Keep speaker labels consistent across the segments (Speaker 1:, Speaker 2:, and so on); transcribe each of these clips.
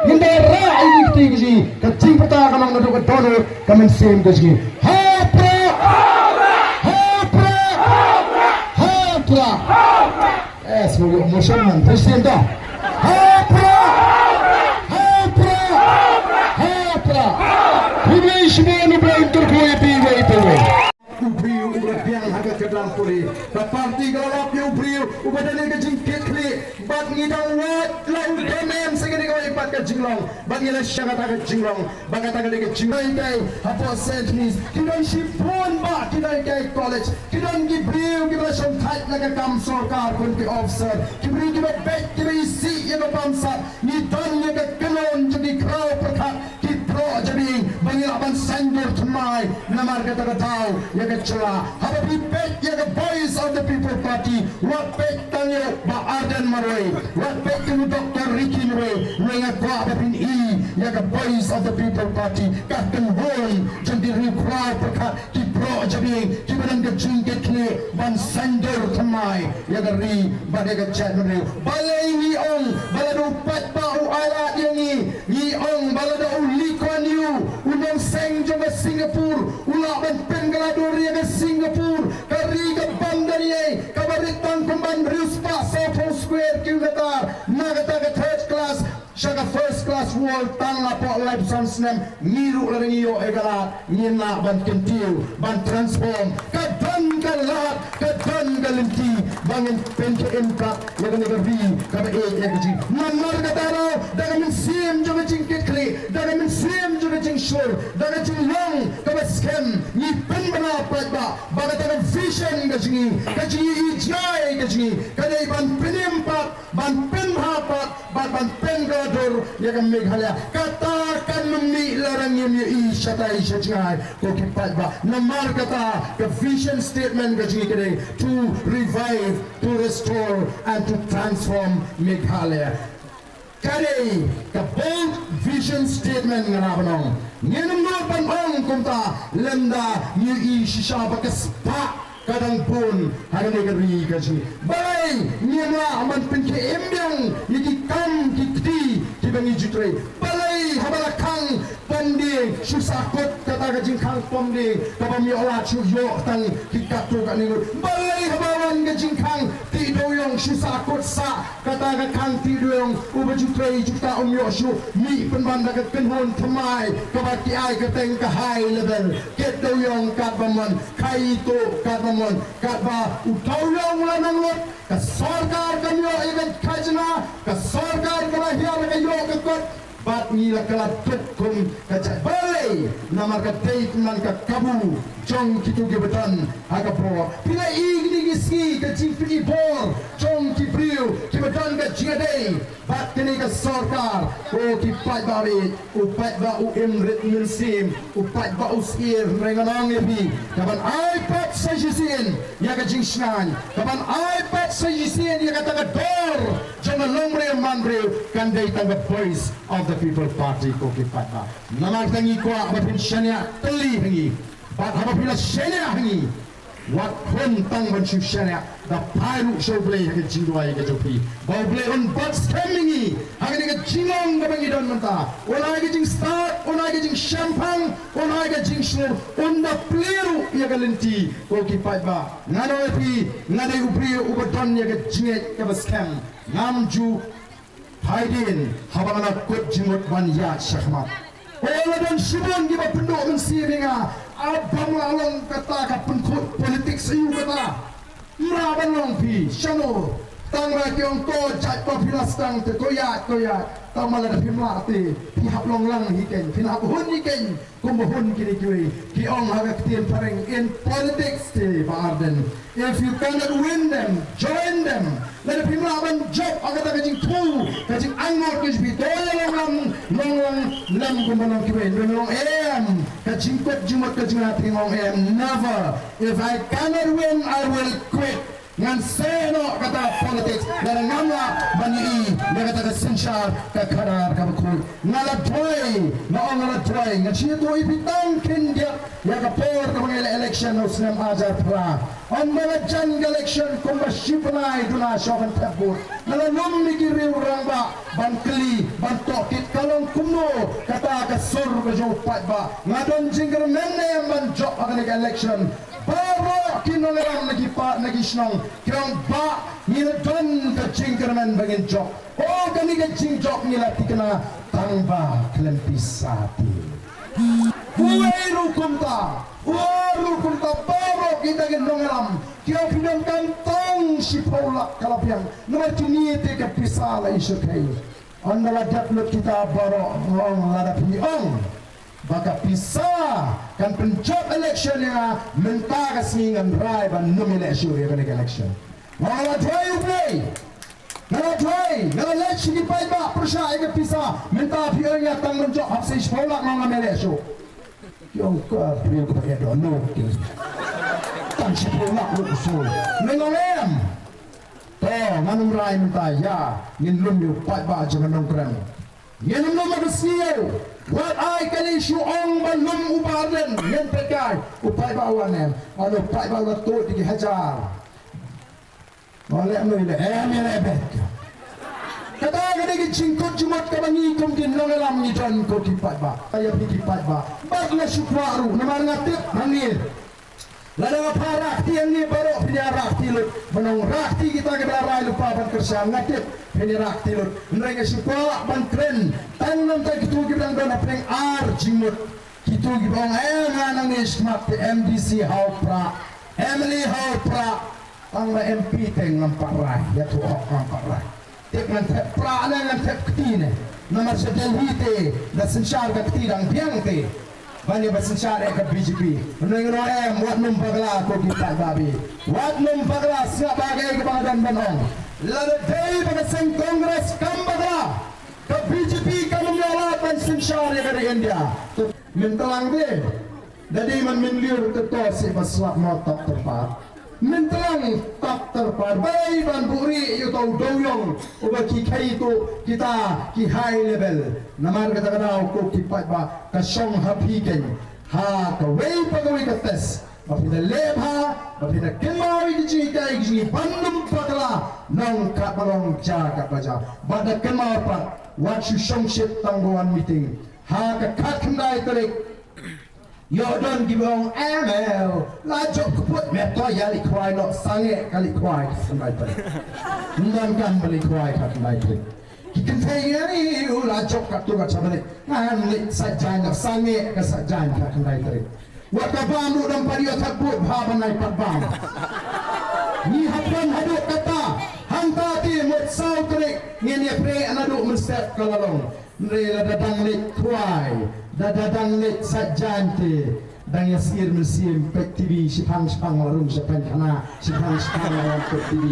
Speaker 1: Hindi ra ini tinggi. Kecing peta kamang nado kedono kamen sem gaji. Hapra. Hapra. Hapra. Semoga musuhan Presiden dah. Hapra. Hapra. Hapra. Ini semua ni berantur kue piwe itu. Ubriu ubratiang haga kedang puri. Parti galap yu ubriu ubadane ke jingkit kli. Bat ngidang wat lau kemen segini kau ipat ke jinglong. Bat ngila syagat ke jinglong. Bagat ke jinglong kai. Apa sentnis? Kita shipon ba kita kai college. Kita gibriu kita shontat laga kam sorkar kun ke officer. Gibriu kita bet kita isi yang bangsa. Ni don yang kelon jadi kau perkat. Pro jadi bangilaban sanjur tumai namar kata tahu ya kecela apa pipet ya ke voice of the people party what pet tanya ba Arden Marway what pet tu Dr. Ricky Marway mengat apa pin i ya ke voice of the people party kahkan hon jadi require perkat di pro jadi kita ke jingket ni ban sanjur tumai ya ke ri pada ke chat ni balai ni ong baladu pat bau ala dia ni ong baladu Kuan Yew, unang seng jom ke Singapura, ulah ban Penggaladur ya ke Singapura, kari ke bandariye, kabaritang kumban Rispa, South Square, Kilgatar, nagata ke third class, syaga first class wall, tang lapok live sound snem, miru larang iyo egala, nyena ban kentiu, ban transform, kadan galat, kadan galinti, bangin penke impak, ya ke negeri, kaba ya ke jing, namar kataro, daga mensim jom ke jingkit kli, daga mensim jom ke jing shur, daga jing long, kaba scam, ni pen benapat ba, baga daga vision ke jingi, ke jingi ijai ke jingi, kadai ban penimpak, ban penhapat, ban penggadur, ya ke Meghalaya, katakan memi larang yang ya isyatai syajngai, ko kipat ba, namar kata, ke vision statement ke jingi kadai, to revive, to restore, and to transform Meghalaya. Kadai ke bold vision statement nganabanong. Ngenumno panong kumta lenda new ishisha bakaspa kadang pun hari negeri kaji. Balai nyela aman penke embyang yiki kam kikti kibangi jutre. Balai habalakang pandi susakot kata kajing kang pomde kabami olah chuyo tang kikatu kaningut. Balai habawan kajing kang tidoyong susakot sa kata kang tidoyong ubajutre juta umyoshu mi penbanda kenhon thamai kabati ai keteng kahai level kedoyong katbamon kaito katbamon katba utawyong lanang lot ka sarkar kanyo ikan khajna ka sarkar kala hiar kayo kakot bat ngila kala tukung kacak balai namar ka date man ka kabu jong kitu gebetan aga pro pila igni giski ka jingpini bor jong kipriu gebetan ka jingadei bat kini ka sarkar o kipat bawi upat ba u emrit milsim upat ba usir renganang ebi kaban iPad sajisin ya ka jingsnan kaban iPad sajisin ya ka taga dor jangan lomre manbre kandai taga voice of the people party ko kipat ba namar tangi ko abapin syania teli hangi bat apabila syania hangi wat kon tang ban syania da pailu show play ke jingwai ke jopi bau play on bat scamming hagani ke jingong ke bangi don menta onai ke jing start onai ke jing champagne onai ke jing snur on da pleru ya ke lenti ko kipat ba ngano epi ngade upri ubadon ya ke jinget ke scam namju Haidin habangana kot jimut ban ya syahmat ola dan shibon giba pendok mensiringa abang lalong kata ka penkut politik sayu kata meraban long pi syano tang ra kyong to jat pa pilas tang te koyat tang mala da pimla te pihak long lang hiken pina hun hiken kumbohun kini kiri ki ong haga ktien pareng in politics te ba Arden if you cannot win them join them let the people have a job agad kajing tu kajing angot kajbi toya long lam kumbanong kiwen long em kajing kot jumat kajing ating long em never if I cannot win I will quit ngan seno kata politics dan ngamla bani dia kata sensyar kakadar kabakul ngala toy ngala toy ngan siya toy pitang kindia ya kapor kamang election no sinem ajar pra on mala jan election kumba shipnai duna shokan tabur ngala nom mikiri urang ba ban kli ban tokit kalong nong kumno kata ka sur ka jo pat ba ngadon jingger menne man job akan election baru kinong ram lagi pat lagi snong kirang ba ni don ka jingger men bagin job oh kani ka jing job ni la tikna tangba klempisati Uweru kumta baru kita gendong ram kira pinang kantong si Paula kalapiang nomor tuni te ke pisala isu kai andala daplut kita baru orang ladapi ong baka pisa kan pencop election ya menta kasingan rai ban nomine isu ya kan election wala dry play ngala election di pai ba persya ke pisa menta pianya tang mencop hapsi Paula ngam election yang kau beri kepada dono, tan sepuluh usul, mengolem, toh manum rai minta ya, ngin lumyu pat ba jangan nongkrong, ngin lum magasiu, wat ai kali syuong balum ubaden, ngin pekai, upai bawanem, anu upai bawa tu digi hajar, oleh anu ini, lebet. Kata kadang cingkut jumat kabangi kumkin nongelam ni don ko tipat ba saya pi tipat ba bagla syukwaru nama ngatik mangil lada parak tiang ni baru punya rakti lut menong rakti kita ke darai lupa ban kerja ngatik punya rakti lut mereka syukwa ban kren tanam tak gitu kita dan apreng ar jimut gitu gibong nang ni smart MDC Haupra Emily Haupra tangla MP teng nampak rai ya tu nampak rai tek ngantep prana ngantep ketine nomor sedel hite da sensyar ka ketidang biang te bani ba sensyar ka BJP meneng wat num bagla ko kita babi wat num bagla sia bagai ke badan banong lada dei ba sen kongres kam bagla ka BJP kam menyolat ban sensyar ka di India mentelang de dadi man menliur ke to se baswa mo top tempat mentelang tak terpar bayi ban buri you tahu doyong uba ki kai tu kita ki high level namar kata kata ko ki pat ba ka song happy ken ha ka wei pagawi ka tes bapina lebha bapina kemari di jika igi bandum pakala nong ka balong jaga baja bada kemar pa what you song shit tangguan meeting ha ka kakndai terik yo don gibong ML la jok kuput meto ya li kwai no sange kali kwai sampai tadi ndan kan beli kwai kat mai tadi kita tayari la jok kat tu kat sampai ngan li sajan sange ka sajan kat mai tadi wa ka bamu dam padio takut bhaban nai pat bam ni hapan hadu kata hanta ti mut sau tadi ngene pre anadu mestep kalalong re la dadang li kwai dadang let sajante dan yasir mesim pet TV sipang warung sepan kana sipang warung pet TV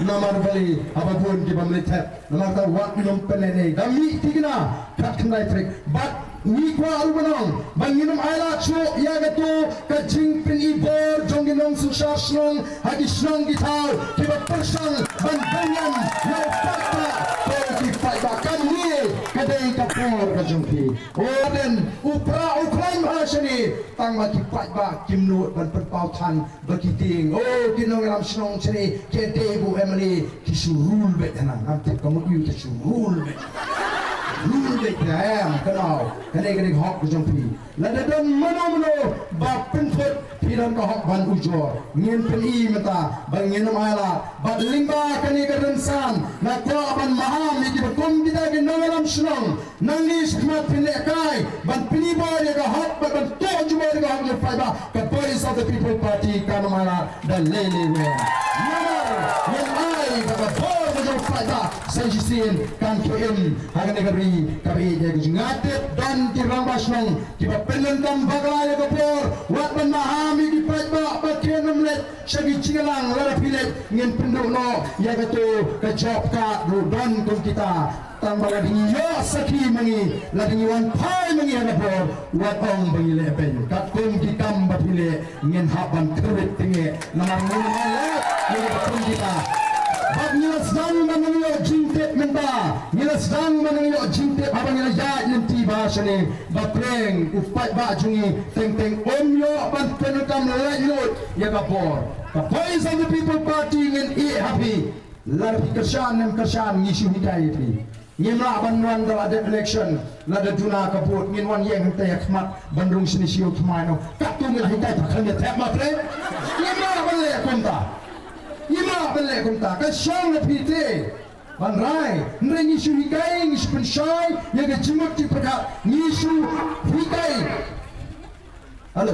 Speaker 1: nomor beli apapun di pemelihat nomor tahu wat minum penene dami tigna kat kendai trik bat ni kwa arubanong banginum aila chu ya gatu kajing pin ibor jonginong susasnong hadisnong gitau kiba persang bandangan na fakta ki bakkan ni kadai kapor kajungpi oden upra ukrain bahasani tang maki ba kimnut ban perpau tan bakiting kinong ram snong chani ke debu emily kisurul betana namte kamu yu kisurul bet rule bet am kanau kadai hok kajungpi lada don mano bapin put piran ka hok ban ujor ngin pen I mata bangin maila bad lingba kani karensan na ko ban maham di bekum kita ke nangalam snong nangis kmat pin kai ban piniba dia ka hok ban to juma dia ka hok faiba ka voice of the people party kana mala dan lele we yang ai ka bor jo faiba sajisin kan KM hagan negeri kami jadi ngatet dan dirambas nong kita penentang bagla ya ka bor wat ban maham di faiba bakian memlet sagi cingalang lara pilet ngin penduk no ya katu ka job ka rudan kum kita tambah lagi yo saki mangi lagi wan pai mangi ana bor wat ong bangi leben kat kum kita mbapile ngin haban kret tinge namar ngin ya kum kita bab nyelasdang manangyo jintep menta nyelasdang manangyo jintep abang ya nanti bahasane bapreng upat ba jungi teng omyo ban penukam layut ya kapor the voice of the people party ngin happy lar kersan nem kersan ngisu hidayati Ngimla banwan da ada election la da juna kabut ngin wan yeng te khmat bandung sini siu thmaino katu ngil hitai thakhan ya thap ma pre ngimla banle kumta ngimla banle kumta ka shang na phite ban rai nre ni shu hikai ni shu shai ye ga jimut ti praka ni shu hikai halo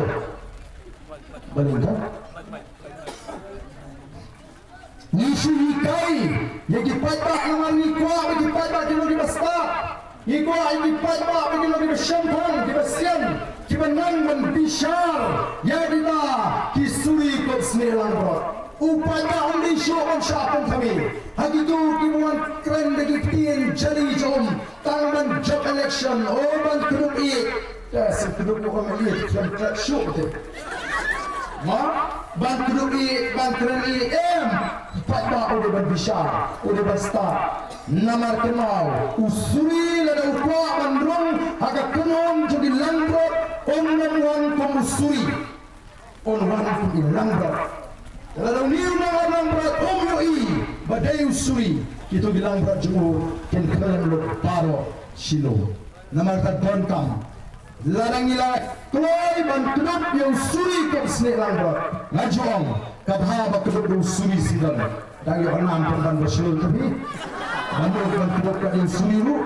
Speaker 1: balinga Nisu hikai, yang dipadak dengan nikwa, yang dipadak dengan di besar, nikwa yang dipadak dengan di bersyampan, di bersian, di benang membisar, yang kita kisuri kot senelang berot. Upadah undi syu'un sya'apun kami. Hagi itu kimuan keren lagi tiang jari jom, tangan job election, oban keduk iik. Ya, sekeduk orang iik, keren syuk betul. Ban keduk iik, ban keren iik, Fatwa udah berbisar, udah berstar. Namar kenal, usuri lada ukwa bandrung, agak kenon jadi langgrot, onwan kumusuri, onwan kumusuri langgrot. Kalau ni orang langgrot, yoi, badai usuri, kita bilang berat jumur, ken keren lo paro silo. Namar tadon kam, larang ilai, keloi bantuan yang usuri kau sini langgrot, ngajong. Kabha bakuduk usuri sidang dari orang pemban bersyul tapi bandung bakuduk kadin suriru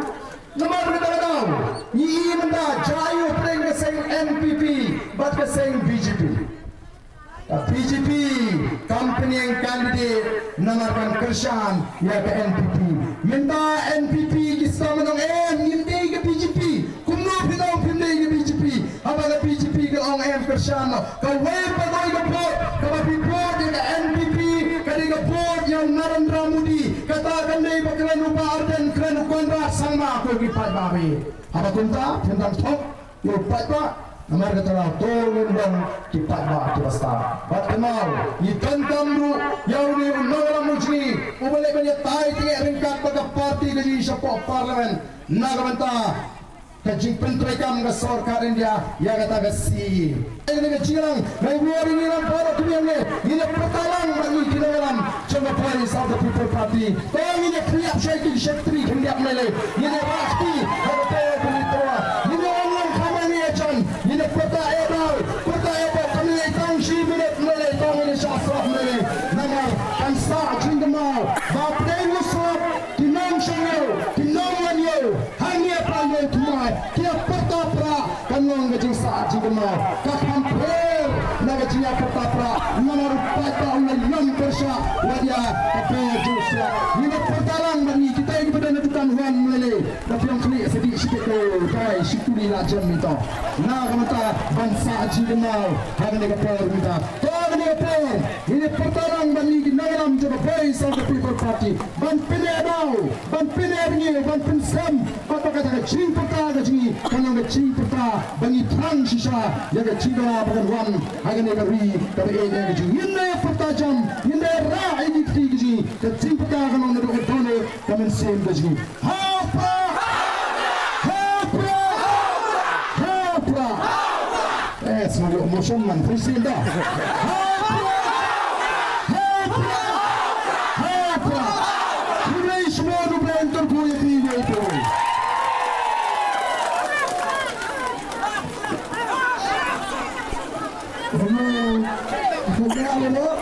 Speaker 1: namar kita tahu ni menda jayu peng keseng NPP bat keseng BJP BJP company yang kandidat namarkan kerjaan ya ke NPP menda NPP kisah menong ngindi ke BJP kumno pinong pindai ke BJP apa ke BJP ke orang kerjaan kau wei pagoi ke pot kau pipot ke NPP kadang pot yang Narendra Modi katakan dei bakalan upah dan keren kontra sama aku gipat babi apa kunta tentang top yo pat namar kata lah tolong dong kipat bah tu basta bat kenal ni tentam ru yang ni undang mujni ubalik banyak tai tinggal ringkat pada parti ke siapa parlimen nagamanta kajing pentrekam ke sarkar India ya kata besi ini ke cirang mai buari ni lam para tu yang ni pertalang bagi kita dalam coba party South People Party tang ini kriap syaitan syetri hendak melai ini waktu ada pelitoa ini orang kami ajan ini kota ebal kami tang si minit melai tang ini syasrah melai nama kansa jingmau bapdai musab tinang syangyo tinang wanyo hanya panggil tumai kia pertapra kanong gajing saat jingmau kakam per na gajing pertapra nomor pata ulai yang persya wadia apa jusra ini pertalang bagi kita ini pada nedukan wan melele tapi yang kini sedikit kai syukuri lajam itu na kamata bangsa jingmau hagan dega per kita hagan dega per ini pertalang bagi nagram coba voice of the people party ban pinedau ban pinedni ban pinsam apa kata gajing peta gajing kanong gajing peta bagi trang sisa ya gajing dah bukan wan hagan dega ri tapi ini gajing ini pertajam ini ra ini gajing gajing peta kanong nedu dole kamen sem gajing hapa semoga emotion man presiden dah semua dua entar kau yang tiga itu.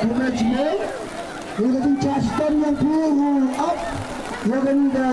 Speaker 1: Kerana jika kita cakap yang puluh up, yang kita